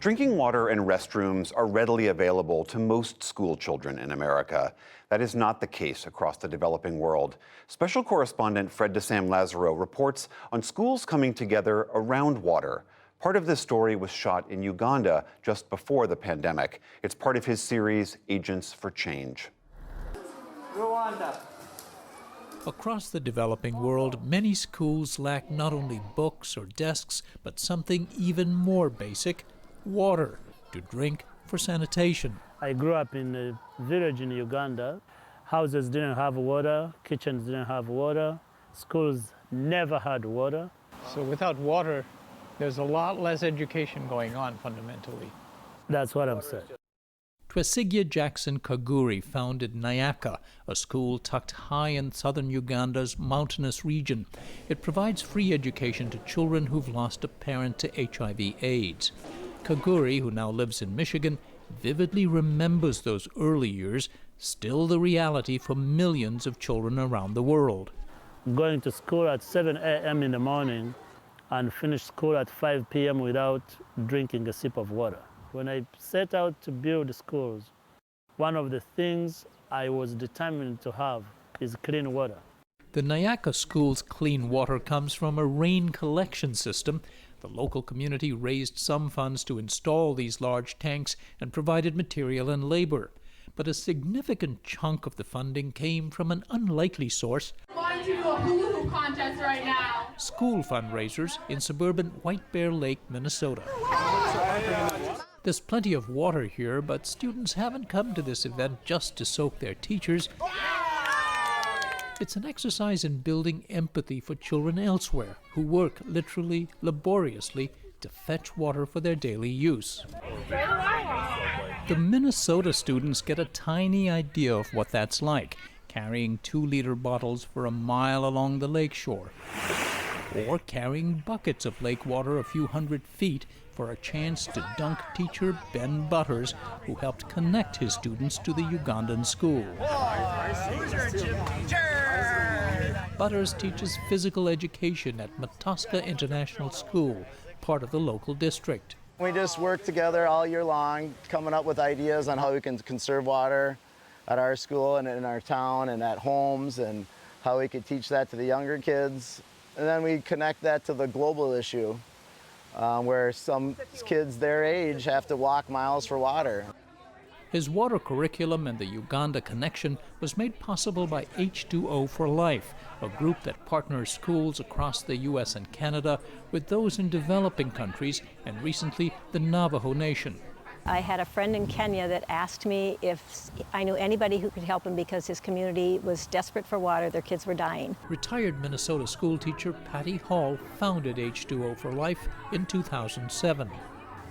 Drinking water and restrooms are readily available to most school children in America. That is not the case across the developing world. Special correspondent Fred DeSam Lazaro reports on schools coming together around water. Part of this story was shot in Uganda just before the pandemic. It's part of his series, Agents for Change. Rwanda. Across the developing world, many schools lack not only books or desks, but something even more basic: water to drink for sanitation. I grew up in a village in Uganda. Houses didn't have water, kitchens didn't have water, schools never had water. So without water, there's a lot less education going on fundamentally. That's what I'm saying. Twesigye Jackson Kaguri founded Nyaka, a school tucked high in southern Uganda's mountainous region. It provides free education to children who've lost a parent to HIV/AIDS. Kaguri, who now lives in Michigan, vividly remembers those early years, still the reality for millions of children around the world. Going to school at 7 a.m. in the morning and finish school at 5 p.m. without drinking a sip of water. When I set out to build schools, one of the things I was determined to have is clean water. The Nyaka school's clean water comes from a rain collection system. The local community raised some funds to install these large tanks and provided material and labor. But a significant chunk of the funding came from an unlikely source: I'm going to do a hula hoop contest right now. School fundraisers in suburban White Bear Lake, Minnesota. There's plenty of water here, but students haven't come to this event just to soak their teachers. It's an exercise in building empathy for children elsewhere who work literally, laboriously to fetch water for their daily use. The Minnesota students get a tiny idea of what that's like, carrying 2-liter bottles for a mile along the lakeshore, or carrying buckets of lake water a few hundred feet for a chance to dunk teacher Ben Butters, who helped connect his students to the Ugandan school. Butters teaches physical education at Mataska International School, part of the local district. We just work together all year long, coming up with ideas on how we can conserve water at our school and in our town and at homes, and how we could teach that to the younger kids. And then we connect that to the global issue, where some kids their age have to walk miles for water. His water curriculum and the Uganda connection was made possible by H2O for Life, a group that partners schools across the U.S. and Canada with those in developing countries, and recently the Navajo Nation. I had a friend in Kenya that asked me if I knew anybody who could help him because his community was desperate for water. Their kids were dying. Retired Minnesota schoolteacher Patty Hall founded H2O for Life in 2007.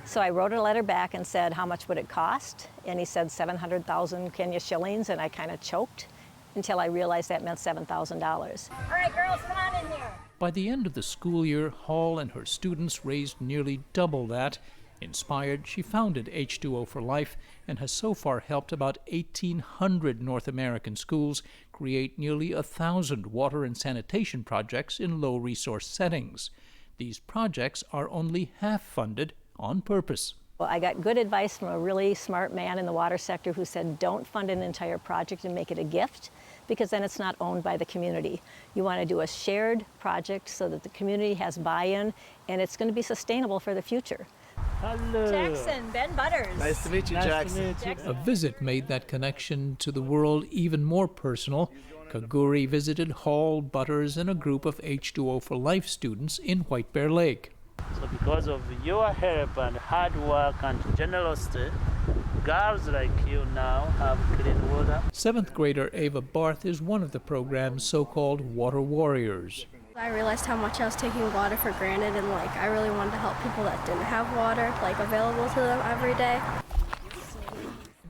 So I wrote a letter back and said, how much would it cost? And he said 700,000 Kenya shillings, and I kind of choked until I realized that meant $7,000. All right, girls, come on in here. By the end of the school year, Hall and her students raised nearly double that. Inspired, she founded H2O for Life and has so far helped about 1,800 North American schools create nearly 1,000 water and sanitation projects in low-resource settings. These projects are only half funded on purpose. Well, I got good advice from a really smart man in the water sector who said, don't fund an entire project and make it a gift, because then it's not owned by the community. You want to do a shared project so that the community has buy-in, and it's going to be sustainable for the future. Hello. Jackson, Ben Butters. Nice to meet you, Jackson. A visit made that connection to the world even more personal. Kaguri visited Hall, Butters, and a group of H2O for Life students in White Bear Lake. So because of your help and hard work and generosity, girls like you now have clean water. 7th grader Ava Barth is one of the program's so-called water warriors. I realized how much I was taking water for granted, and I really wanted to help people that didn't have water available to them every day.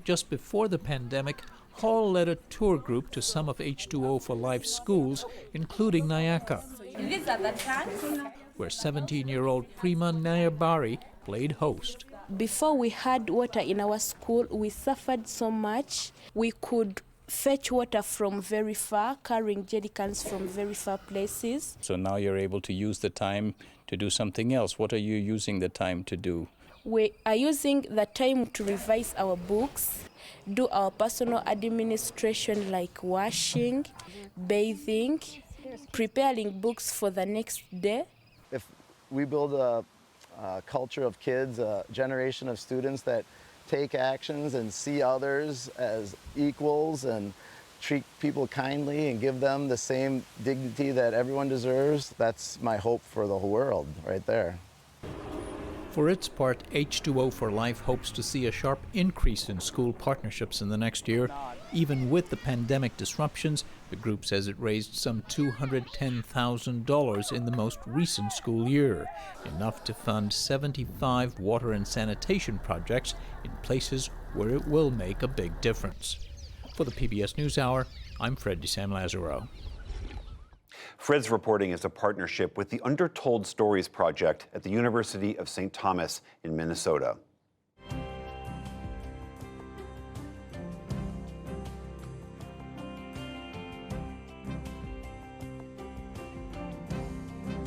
Just before the pandemic, Hall led a tour group to some of H2O for Life schools, including Nyaka, where 17-year-old Prima Nyabari played host. Before we had water in our school, we suffered so much. We could fetch water from very far, carrying jerry cans from very far places. So now you're able to use the time to do something else. What are you using the time to do? We are using the time to revise our books, do our personal administration like washing, bathing, preparing books for the next day. If we build a culture of kids, a generation of students that take actions and see others as equals and treat people kindly and give them the same dignity that everyone deserves, that's my hope for the whole world right there. For its part, H2O for Life hopes to see a sharp increase in school partnerships in the next year. Even with the pandemic disruptions, the group says it raised some $210,000 in the most recent school year, enough to fund 75 water and sanitation projects in places where it will make a big difference. For the PBS NewsHour, I'm Fred DeSam-Lazaro. Fred's reporting is a partnership with the Undertold Stories Project at the University of St. Thomas in Minnesota.